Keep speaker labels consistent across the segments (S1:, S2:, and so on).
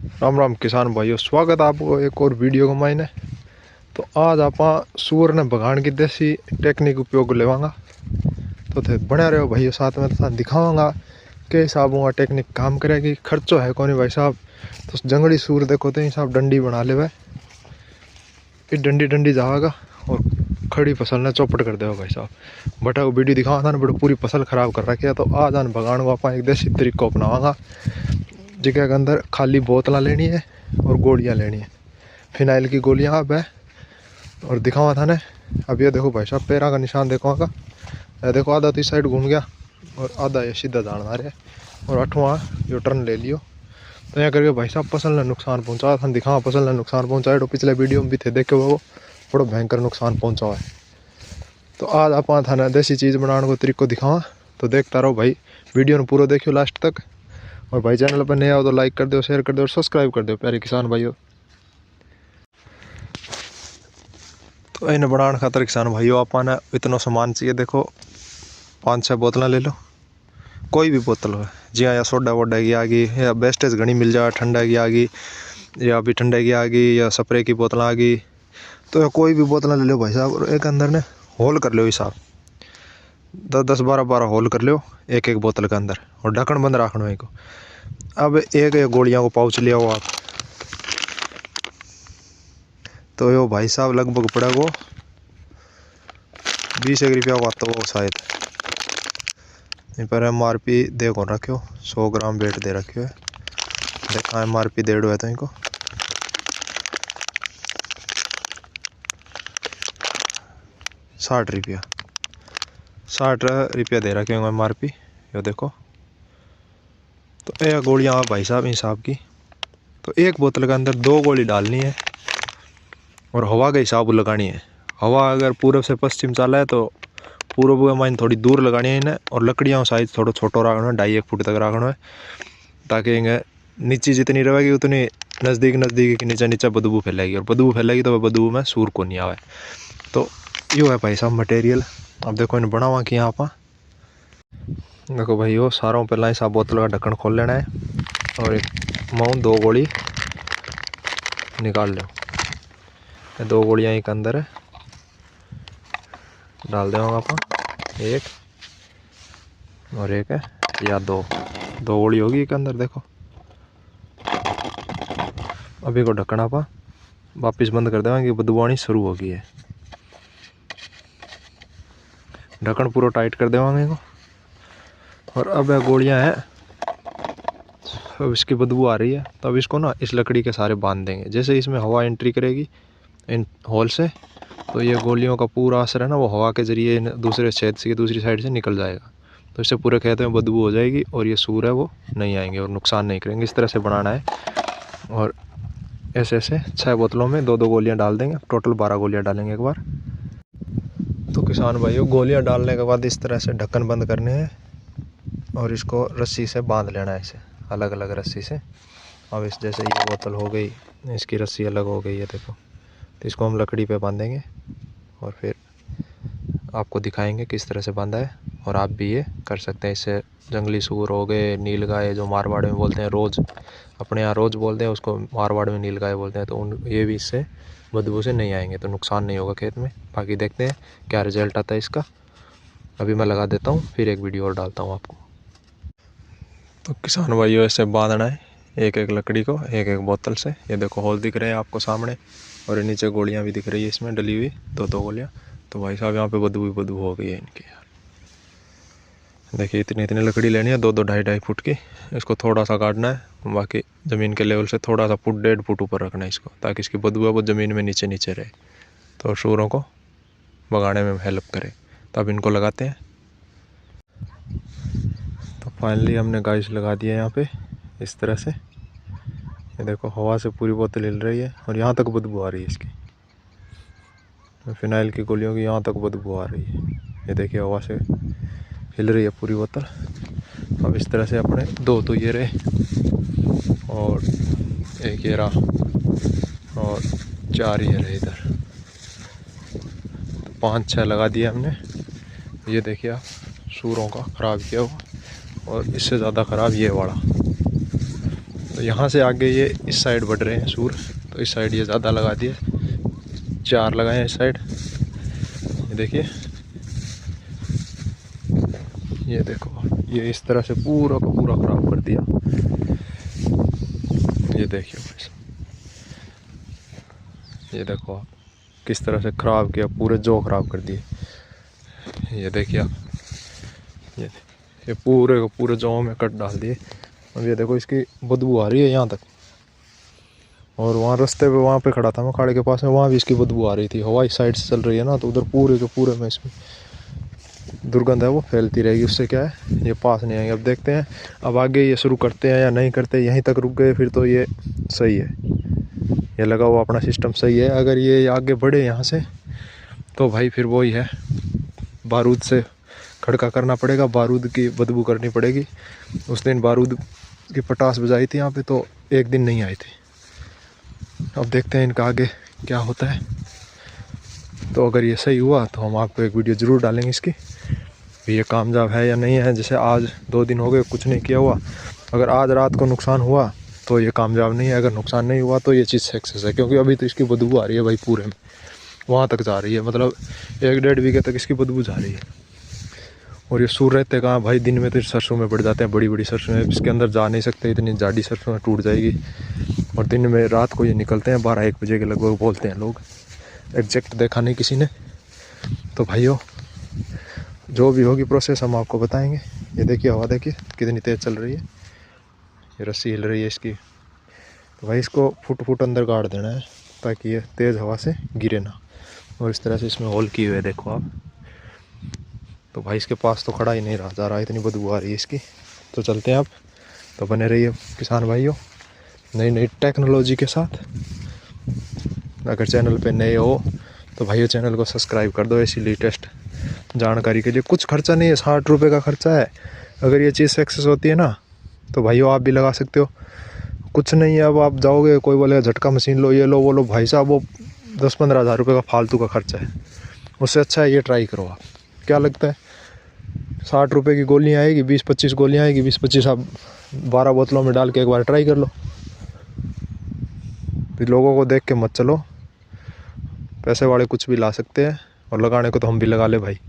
S1: राम राम किसान भाइयों, स्वागत है आपको एक और वीडियो को मायने। तो आज आप सूअर ने भगाण की देसी टेक्निक उपयोग लेवांगा। तो थे बने रहो भाइयों, साथ में तो दिखावांगा के हिसाब हुआ टेक्निक काम करेगी। खर्चो है कौन भाई साहब। तो जंगली सूर देखो तो हिसाब डंडी बना ले भाई, फिर डंडी डंडी जाएगा और खड़ी फसल ने चौपट कर देगा भाई साहब। बटा को वीडियो दिखावा था ना, बड़ा पूरी फसल खराब कर रखी है। तो आज आन भगाण को आप एक देसी तरीका अपनावांगा, जगह के अंदर खाली बोतल लेनी है और गोलियां लेनी है, फिनाइल की गोलियां अब है। और दिखावा था ना, अब ये देखो भाई साहब पैरा का निशान देखो आगा, देखो आधा तो इस साइड घूम गया और आधा ये सीधा जान आ रहा है। और अठवा जो टर्न ले लियो। तो यहाँ करके भाई साहब फसल ने नुकसान पहुंचा था, दिखावा फसल ने नुकसान पहुंचाए। तो पिछले वीडियो में भी थे देखे वो बड़ा भयंकर नुकसान पहुंचा है। तो आज आप था ना देसी चीज़ बनाने को तरीको दिखावा। तो देखता रहो भाई, वीडियो ने पूरा देखियो लास्ट तक। और भाई चैनल पर नया हो तो लाइक कर दो, शेयर कर दो और सब्सक्राइब कर दो प्यारे किसान भाइयों। तो इन्हें बनाने खातर किसान भाइयों आपने इतना सामान चाहिए। देखो 5-6 बोतलें ले लो, कोई भी बोतल हो, जी हाँ, या सोडा वोडा की आ गई, या बेस्टेज घनी मिल जाए, ठंडा की आ गई, या अभी ठंडे की आ गई, या स्प्रे की बोतल आ गई। तो कोई भी बोतल ले लो भाई साहब, और एक अंदर ने होल कर लो हिसाब 10-12 होल कर लो एक एक बोतल के अंदर, और ढक्कन बंद रखना है को। अब एक गोलियां को पाउच लिया हो आप, तो यो भाई साहब लगभग पड़ेगा 20 रुपया का आता वो शायद। इन पर MRP देखो रखियो, 100 ग्राम वेट दे रखियो है। देखा MRP डेढ़ है तो इनको 60 रुपया, 60 रुपया दे रखे होंगे MRP। यो देखो, तो ये गोलियाँ भाई साहब हिसाब की। तो एक बोतल के अंदर 2 गोली डालनी है और हवा के हिसाब लगानी है। हवा अगर पूर्व से पश्चिम चला है तो पूर्व के माइन थोड़ी दूर लगानी है इन्हें। और लकड़ियाँ साइज थोड़ा छोटो रखना है, 2.5-1 फुट तक रखना है, ताकि इन्हें नीचे जितनी रहेगी उतनी नज़दीक नज़दीक की नीचे नीचे बदबू फैलेगी, और बदबू फैलेगी तो बदबू में सूर को नहीं आवे। तो यो है भाई साहब मटेरियल। अब देखो इन बनावा कि यहाँ पर देखो भाई, यो सारों पहला हिसाब बोतल का ढक्कन खोल लेना है और एक माउंट 2 गोली निकाल लो। ये 2 गोलियाँ एक अंदर है डाल देंगे आप, एक और एक है या 2 गोली होगी एक अंदर। देखो अभी को ढक्कन आप वापिस बंद कर देंगे, बदबू आनी शुरू हो गई है। ढक्कन पूरा टाइट कर देंगे को। और अब गोलियां हैं, अब इसकी बदबू आ रही है, तो अब इसको ना इस लकड़ी के सारे बांध देंगे। जैसे इसमें हवा एंट्री करेगी इन होल से, तो ये गोलियों का पूरा असर है ना वो हवा के जरिए दूसरे छेद से दूसरी साइड से निकल जाएगा। तो इससे पूरे खेत में बदबू हो जाएगी और ये सूर है वो नहीं आएंगे और नुकसान नहीं करेंगे। इस तरह से बनाना है। और ऐसे ऐसे 6 बोतलों में 2-2 गोलियां डाल देंगे, टोटल 12 गोलियां डालेंगे एक बार। तो किसान भाइयों, गोलियां डालने के बाद इस तरह से ढक्कन बंद करने हैं और इसको रस्सी से बांध लेना है, इसे अलग अलग रस्सी से। अब इस जैसे ये बोतल हो गई, इसकी रस्सी अलग हो गई है देखो। तो इसको हम लकड़ी पे बांधेंगे और फिर आपको दिखाएंगे किस तरह से बांधा है। और आप भी ये कर सकते हैं। इससे जंगली सूर हो गए, नीलगाय जो मारवाड़ में बोलते हैं रोज, अपने यहाँ रोज बोलते हैं उसको, मारवाड़ में नीलगाय बोलते हैं। तो ये भी इससे बदबू से नहीं आएंगे, तो नुकसान नहीं होगा खेत में। बाकी देखते हैं क्या रिजल्ट आता है इसका। अभी मैं लगा देता हूँ, फिर एक वीडियो और डालता हूँ आपको। तो किसान भाइयों, ऐसे बांधना है एक एक लकड़ी को एक एक बोतल से। ये देखो होल दिख रहे हैं आपको सामने, और नीचे गोलियां भी दिख रही है इसमें डली हुई 2-2 गोलियां। तो भाई साहब यहाँ पे बदबू हो गई है इनकी यार। देखिए इतनी इतनी लकड़ी लेनी है, 2-2 2.5-2.5 फुट की। इसको थोड़ा सा काटना है, बाकी ज़मीन के लेवल से थोड़ा सा फुट 1.5 फुट ऊपर रखना है इसको, ताकि इसकी बदबू है वो ज़मीन में नीचे नीचे रहे, तो सूरों को भगाने में हेल्प करे। तो अब इनको लगाते हैं। तो फाइनली हमने गाइस लगा दिया यहाँ पे इस तरह से। ये देखो हवा से पूरी बोतल हिल रही है और यहाँ तक बदबू आ रही है इसकी, फिनाइल की गोलियों की यहाँ तक बदबू आ रही है। ये देखिए हवा से हिल रही है पूरी बोतल। अब इस तरह से अपने 2 तो ये रहे और एक ये रहा और 4 ये रहे इधर। तो 5-6 लगा दिए हमने। ये देखिए आप, सूरों का ख़राब किया हुआ, और इससे ज़्यादा ख़राब ये वाला। तो यहाँ से आगे ये इस साइड बढ़ रहे हैं सूर, तो इस साइड ये ज़्यादा लगा दिए, 4 लगाए हैं इस साइड। ये देखिए, ये देखो, ये इस तरह से पूरा का पूरा ख़राब कर दिया। ये देखिए भाई, ये देखो आप किस तरह से ख़राब किया, पूरे जौ ख़राब कर दिए। ये देखिए आप, ये पूरे को पूरे जौ में कट डाल दिए। अब ये देखो इसकी बदबू आ रही है यहाँ तक, और वहाँ रास्ते पे वहाँ पे खड़ा था मैं खाड़े के पास में, वहाँ भी इसकी बदबू आ रही थी। हवा इस साइड से चल रही है ना, तो उधर पूरे के पूरे में इसमें दुर्गंध है वो फैलती रहेगी। उससे क्या है, ये पास नहीं आएंगे। अब देखते हैं अब आगे ये शुरू करते हैं या नहीं करते। यहीं तक रुक गए फिर तो ये सही है, ये लगा हुआ अपना सिस्टम सही है। अगर ये आगे बढ़े यहाँ से तो भाई फिर वही है, बारूद से खड़का करना पड़ेगा, बारूद की बदबू करनी पड़ेगी। उस दिन बारूद की पटास बजाई थी यहाँ पे, तो एक दिन नहीं आई थी। अब देखते हैं इनका आगे क्या होता है। तो अगर ये सही हुआ तो हम आपको एक वीडियो ज़रूर डालेंगे इसकी, ये कामयाब है या नहीं है। जैसे आज 2 दिन हो गए कुछ नहीं किया हुआ, अगर आज रात को नुकसान हुआ तो ये कामयाब नहीं है, अगर नुकसान नहीं हुआ तो ये चीज़ सक्सेस है। क्योंकि अभी तो इसकी बदबू आ रही है भाई, पूरे में वहाँ तक जा रही है, मतलब 1-1.5 बीघे तक इसकी बदबू जा रही है। और ये सूर रहते कहाँ भाई, दिन में तो सरसों में बढ़ जाते हैं, बड़ी बड़ी सरसों में, इसके अंदर जा नहीं सकते, इतनी जाडी सरसों में टूट जाएगी। और दिन में रात को ये निकलते हैं 12-1 बजे के लगभग बोलते हैं लोग, एग्जैक्ट देखा नहीं किसी ने। तो भाइयों जो भी होगी प्रोसेस हम आपको बताएंगे। ये देखिए हवा देखिए कितनी तेज़ चल रही है, ये रस्सी हिल रही है इसकी। तो भाई इसको फुट अंदर गाड़ देना है ताकि ये तेज़ हवा से गिरे ना। और इस तरह से इसमें होल किए हुए देखो आप। तो भाई इसके पास तो खड़ा ही नहीं रहा जा रहा, इतनी बदबू आ रही है इसकी। तो चलते हैं आप, तो बने रहिए किसान भाइयों नई नई टेक्नोलॉजी के साथ। अगर चैनल पे नए हो तो भाइयों चैनल को सब्सक्राइब कर दो ऐसी लेटेस्ट जानकारी के लिए। कुछ खर्चा नहीं है, 60 रुपये का खर्चा है। अगर ये चीज़ सक्सेस होती है ना तो भाइयों आप भी लगा सकते हो, कुछ नहीं है। अब आप जाओगे कोई बोलेगा झटका मशीन लो, ये लो वो लो, भाई साहब वो 10-15 हज़ार रुपये का फालतू का खर्चा है। उससे अच्छा है ये ट्राई करो आप। क्या लगता है, 60 रुपये की गोलियाँ आएगी, 20-25 गोलियाँ आएगी, 20-25 आप 12 बोतलों में डाल के एक बार ट्राई कर लो। फिर लोगों को देख के मत चलो, पैसे वाले कुछ भी ला सकते हैं और लगाने को तो हम भी लगा ले भाई।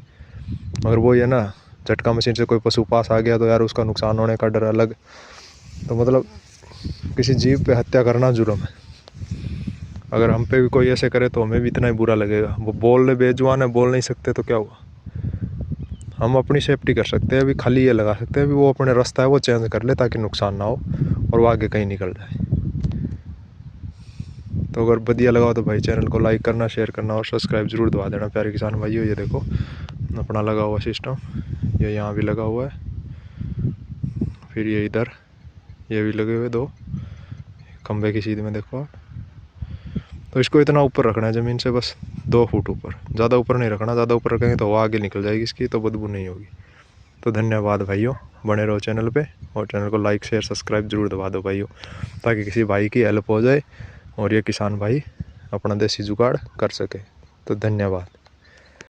S1: मगर वो ये ना, झटका मशीन से कोई पशु पास आ गया तो यार उसका नुकसान होने का डर अलग। तो मतलब किसी जीव पे हत्या करना जुर्म है। अगर हम पे भी कोई ऐसे करे तो हमें भी इतना ही बुरा लगेगा। वो बोलने बेजुबान है, बोल नहीं सकते तो क्या हुआ। हम अपनी सेफ्टी कर सकते हैं, अभी खाली ये लगा सकते हैं अभी वो अपने रास्ता है वो चेंज कर ले ताकि नुकसान ना हो और वो आगे कहीं निकल जाए। तो अगर बढ़िया लगा हो तो भाई चैनल को लाइक करना, शेयर करना और सब्सक्राइब जरूर दबा देना प्यारे किसान भाइयों। ये देखो अपना लगा हुआ सिस्टम, ये यहाँ भी लगा हुआ है, फिर ये इधर ये भी लगे हुए 2 खंबे की सीध में देखो आप। तो इसको इतना ऊपर रखना है ज़मीन से, बस 2 फुट ऊपर, ज़्यादा ऊपर नहीं रखना। ज़्यादा ऊपर रखेंगे तो हवा आगे निकल जाएगी इसकी, तो बदबू नहीं होगी। तो धन्यवाद भाइयों, बने रहो चैनल पे और चैनल को लाइक शेयर सब्सक्राइब जरूर दबा दो भाइयों, ताकि किसी भाई की हेल्प हो जाए और ये किसान भाई अपना देसी जुगाड़ कर सके। तो धन्यवाद।